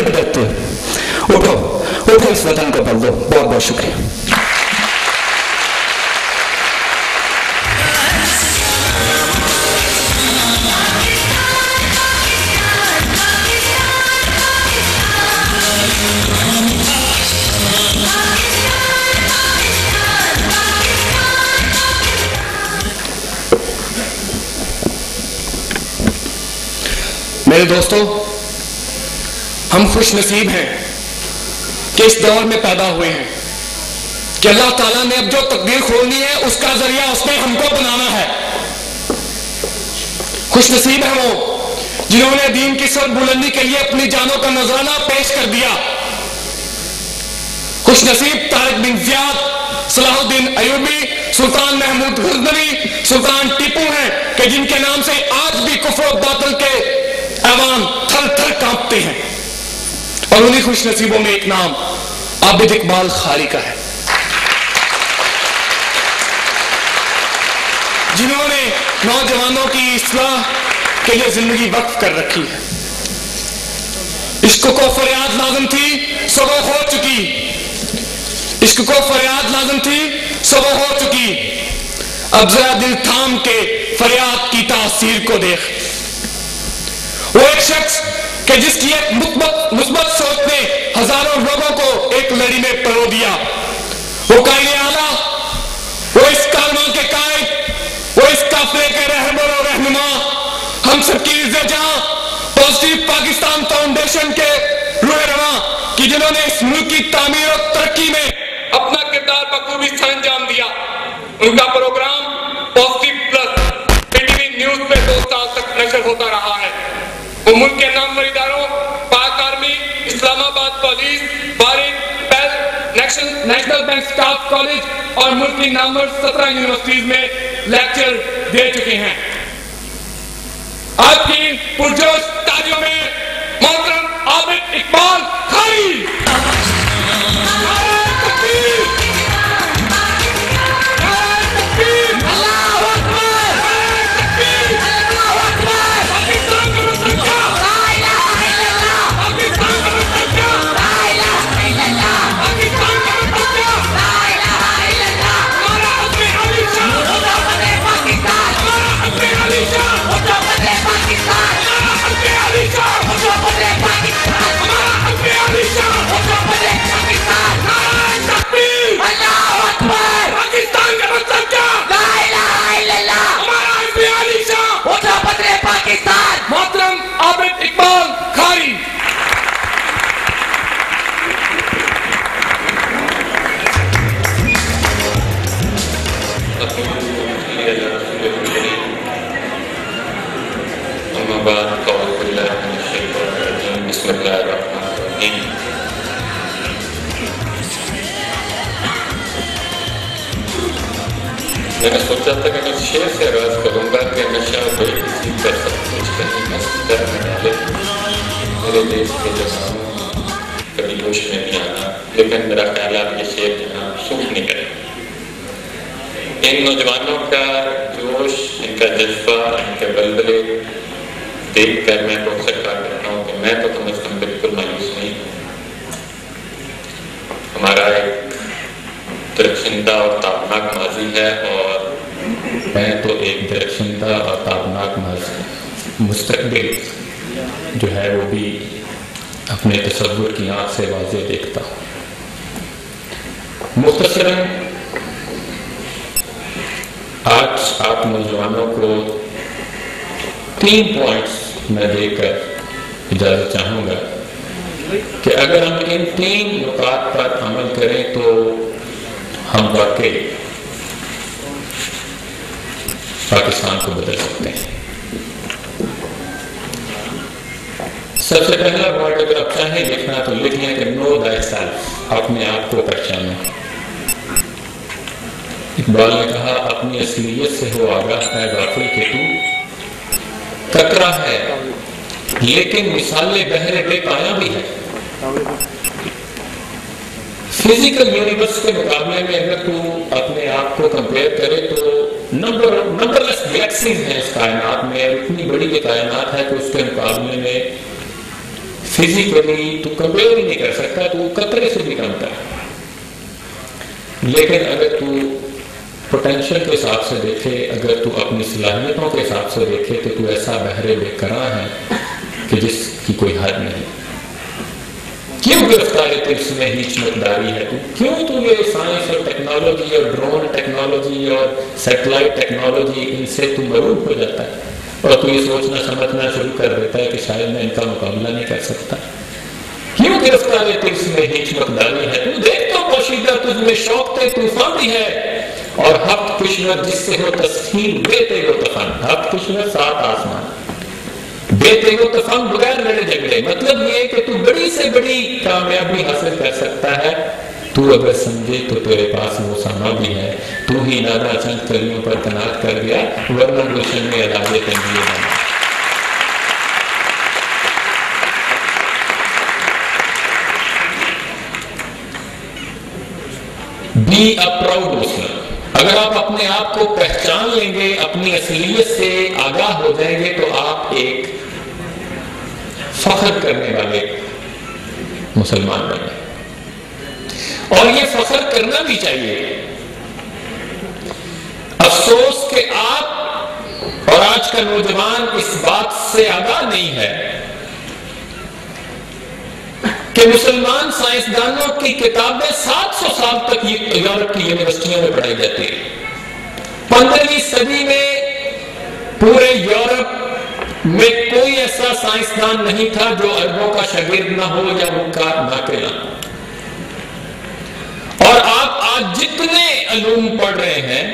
دیتے اٹھو اٹھو، اس وطن کو پل دو. بہت بہت شکریہ. میرے دوستو، ہم خوش نصیب ہیں کہ اس دور میں پیدا ہوئے ہیں کہ اللہ تعالیٰ نے اب جو تقدیر کھولنی ہے اس کا ذریعہ اس نے ہم کو بنانا ہے. خوش نصیب ہیں وہ جنہوں نے دین کی سر بلندی کے لیے اپنی جانوں کا نذرانہ پیش کر دیا. خوش نصیب طارق بن زیاد، صلاح الدین ایوبی، سلطان محمود غزنوی، سلطان ٹیپو ہیں کہ جن کے نام سے آج بھی کفر و باطل کے ایوان تھر تھر کانپتے ہیں. اور انہی خوش نصیبوں میں ایک نام عابد اقبال خاری کا ہے، جنہوں نے نوجوانوں کی اصلاح کے لیے زندگی وقف کر رکھی ہے. عشق کو فریاد لازم تھی سو وہ ہو چکی، عشق کو فریاد لازم تھی سو وہ ہو چکی. اب ذرا دل تھام کے فریاد کی تاثیر کو دیکھ. وہ ایک شخص کہ جس کی ایک مثبت سوچ نے ہزاروں لوگوں کو ایک لڑی میں پرو دیا. وہ قائد اعلیٰ، وہ اس کاروان کے قائد، وہ اس قافلے کے رہبر و رہنما، ہم سب کی عزت جہاں پازیٹیو پاکستان فاؤنڈیشن کے روح رواں کہ جنہوں نے اس ملک کی تعمیر اور ترقی میں اپنا کردار بخوبی سر انجام دیا. ان کا programme positive plus P T V news پہ 2 سال تک نشر ہوتا رہا ہے. وہ ملک کے نامور اداروں پاک آرمی، اسلام آباد پولیس، بارک، پیل، نیشنل بینک اسٹاف کالج اور ملک کی نامور 17 یونیورسٹیز میں لیکچر دے چکے ہیں. آج کی پرجوش تالیوں میں محترم عابد اقبال خاری. محترم عابد اقبال خاری. اما بعد اعوذ باللہ من الشیطان الرجیم بسم اللہ الرحمن الرحیم. میں نے سوچا تھا کہ میں شعر سے آغاز کروں گا کہ نشہ کوئی کسی کا سب کچھ کہیں مسجد میں ڈالے، میرے دیش کے جوانوں کبھی ہوش میں نہیں آنا. لیکن میرا خیال ہے یہ شعر جہاں سوکھ نہیں کرے. ان نوجوانوں کا جوش، ان کا جذبہ، ان کے بلبلے دیکھ کر میں بہت سے کہا کرتا ہوں کہ میں تو کم از کم بالکل مایوس نہیں ہوں. ہمارا ایک درخشندہ اور تابناک ماضی ہے اور میں تو ایک درخشندہ اور تابناک مستقبل جو ہے وہ بھی اپنے تصور کی آنکھ سے واضح دیکھتا ہوں. مختصراً آج آپ نوجوانوں کو 3 پوائنٹس میں دے کر اجازت چاہوں گا کہ اگر ہم ان 3 نکات پر عمل کریں تو ہم واقعی پاکستان کو بدل سکتے ہیں. سب سے پہلا ورڈ اگر آپ چاہیں لکھنا تو لکھ لیں کہ نو تھائی سیلف، اپنے آپ کو پہچانو. اقبال نے کہا اپنی اصلیت سے ہو آگاہ ہے غافل کہ تو کترا ہے لیکن مثالیں بہرے بے پایا بھی ہے. فزیکل یونیورس کے مقابلے میں اگر تو اپنے آپ کو کمپیئر کرے تو نمبرلیس گلیکسیز ہیں اس کائنات میں. اتنی بڑی یہ کائنات ہے کہ اس کے مقابلے میں فزیکلی تو کمپیئر ہی نہیں کر سکتا، تو قطرے سے بھی کم تر. لیکن اگر تو پوٹینشل کے حساب سے دیکھے، اگر تو اپنی صلاحیتوں کے حساب سے دیکھے، تو ایسا بحر بے قرار ہے کہ جس کی کوئی حد نہیں. کیوں گرفتار ترس میں ہیچ مقداری ہے؟ کیوں تو یہ سائنس اور ٹیکنالوجی اور ڈرون ٹیکنالوجی اور سیٹلائٹ ٹیکنالوجی ان سے تو مروب ہو جاتا ہے اور تو یہ سوچنا سمجھنا شروع کر دیتا ہے کہ شاید میں ان کا مقابلہ نہیں کر سکتا. کیوں گرفتار ترس میں ہیچ مقداری ہے؟ تو دیکھ تو پوشیدہ تجھ میں شوق تے طوفان بھی ہے، اور ہفت کشور جس سے ہو تسخیر بے تیگ و تفن. ہفت کشور 7 آسمان، بے تیگ و تفن بغیر لڑے جھگڑے. مطلب یہ کہ تو بڑی سے بڑی کامیابی حاصل کر سکتا ہے. تو اگر سمجھے تو تیرے پاس وہ ساما بھی ہے. تو ہی نادا چند کلیوں پر تنات کر گیا، ورنہ گلشن میں علاج تنگیے بنا. Be a proud Muslim. اگر آپ اپنے آپ کو پہچان لیں گے، اپنی اصلیت سے آگاہ ہو جائیں گے، تو آپ ایک فخر کرنے والے مسلمان بن گئے. اور یہ فخر کرنا بھی چاہیے. افسوس کہ آپ اور آج کا نوجوان اس بات سے آگاہ نہیں ہے کہ مسلمان سائنسدانوں کی کتابیں 700 سال تک یورپ کی یونیورسٹیوں میں پڑھائی جاتی ہیں. 15ویں صدی میں پورے یورپ میں کوئی ایسا سائنسدان نہیں تھا جو عربوں کا شاگرد نہ ہو یا ان کا ناقل نہ ہو. اور آپ آج جتنے علوم پڑھ رہے ہیں،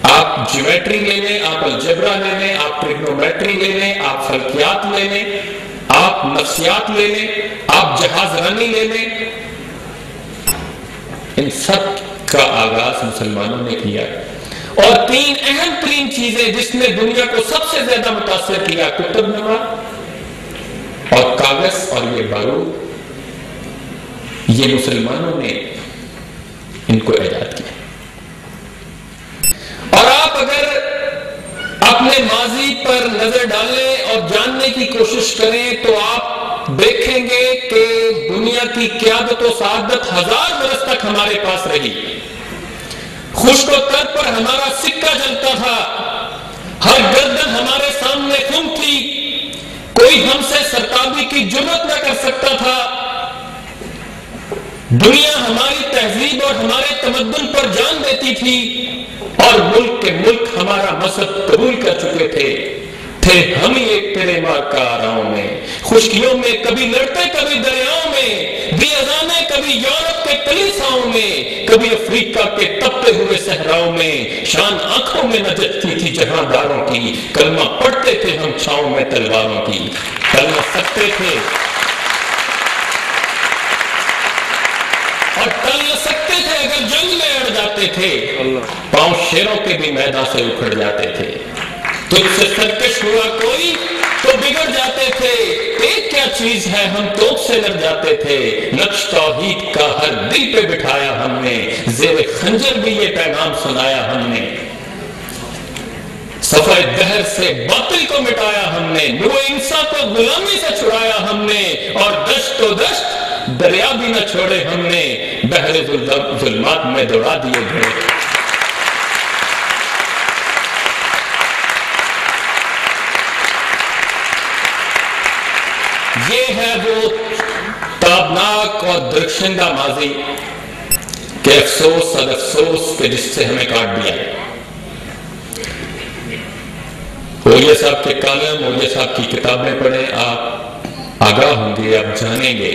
آپ جیومیٹری لے لیں، آپ الجبرا لے لیں، آپ ٹریگنومیٹری لے لیں، آپ فلکیات لے لیں، آپ نفسیات لے لیں، آپ جہاز رانی لے لیں، ان سب کا آغاز مسلمانوں نے کیا. اور 3 اہم ترین چیزیں جس نے دنیا کو سب سے زیادہ متاثر کیا، کتب نما اور کاغذ اور یہ بارود، یہ مسلمانوں نے ان کو ایجاد کیا. اور آپ اگر اپنے ماضی پر نظر ڈالیں اور جاننے کی کوشش کریں تو آپ دیکھیں گے کہ دنیا کی قیادت و سعادت 1000 برس تک ہمارے پاس رہی. خشک و تر پر ہمارا سکہ جلتا تھا، ہر گردن ہمارے سامنے خم تھی، کوئی ہم سے سرتابی کی جرات نہ کر سکتا تھا. دنیا ہماری تہذیب اور ہمارے تمدن پر جان دیتی تھی، اور ملک کے ملک ہمارا مذہب قبول کر چکے تھے ہم ہی ایک تیرے ماں کا آراؤں میں، خشکیوں میں کبھی لڑتے کبھی دریاؤں میں، دی اذانے کبھی یورپ کے کلیساؤں میں، کبھی افریقہ کے تپتے ہوئے صحراؤں میں. شان آنکھوں میں نہ جچتی تھی جہاں داروں کی، کلمہ پڑھتے تھے ہم چھاؤں میں تلواروں کی. کلمہ سکتے تھے اور ٹل نہ سکتے تھے، اگر جنگ میں اڑ جاتے تھے پاؤں شیروں کے بھی میدان سے اکھڑ جاتے تھے. تجھ سے سرکش ہوا کوئی تو بگڑ جاتے تھے. ایک کیا چیز ہے ہم توپ سے لڑ جاتے تھے. نقش توحید کا ہر دل پہ بٹھایا ہم نے، زیر خنجر بھی یہ پیغام سنایا ہم نے. صفحہ دہر سے باطل کو مٹایا ہم نے، نور انسان کو غلامی سے چھڑایا ہم نے، اور دشت و دشت دریا بھی نہ چھوڑے ہم نے، بحر ظلمات میں دوڑا دیے گھوڑے. یہ ہے وہ تابناک اور درخشندہ ماضی کہ افسوس صد افسوس کہ جس سے ہمیں کاٹ دیا. اولیاء صاحب کے کالم، اولیاء صاحب کی کتابیں پڑھیں، آپ آگاہ ہوں گے، آپ جانیں گے.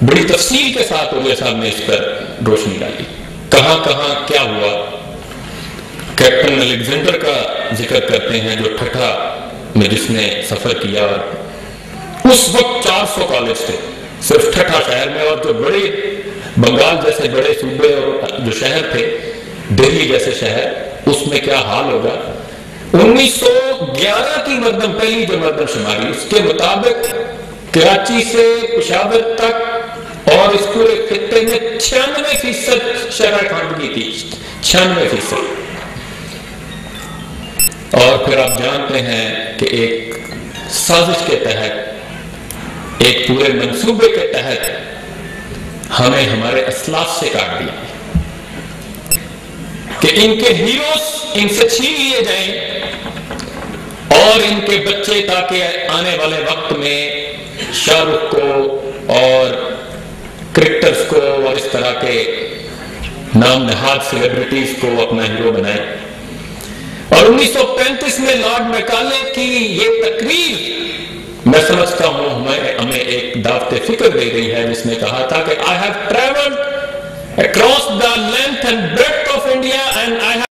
بڑی تفصیل کے ساتھ اولیاء صاحب نے اس پر روشنی ڈالی، کہاں کہاں کیا ہوا. کیپٹن الیگزینڈر کا ذکر کرتے ہیں جو ٹھٹھا میں جس نے سفر کیا. اس وقت 400 کالج تھے صرف ٹھٹھا شہر میں، اور جو بڑے بنگال جیسے بڑے صوبے اور جو شہر تھے، دہلی جیسے شہر، اس میں کیا حال ہوگا. 1911 کی مردم پہلی جو مردم شماری، اس کے مطابق کراچی سے پشاور تک اور اس پورے خطے میں 96% شرح خواندگی تھی. 96%. اور پھر آپ جانتے ہیں کہ ایک سازش کے تحت، ایک پورے منصوبے کے تحت ہمیں ہمارے اسلاف سے کاٹ دیا کہ ان کے ہیروز ان سے چھین لیے جائیں اور ان کے بچے تاکہ آنے والے وقت میں شاہ رخ کو اور کرکٹرز کو اور اس طرح کے نام نہاد سیلیبریٹیز کو اپنا ہیرو بنائے۔ اور 1935 میں لارڈ میکالے کی یہ تقریر میں سمجھتا ہوں ہمیں ایک دعوت فکر دے گئی ہے، جس نے کہا تھا کہ I have traveled across the length and breadth of India and I have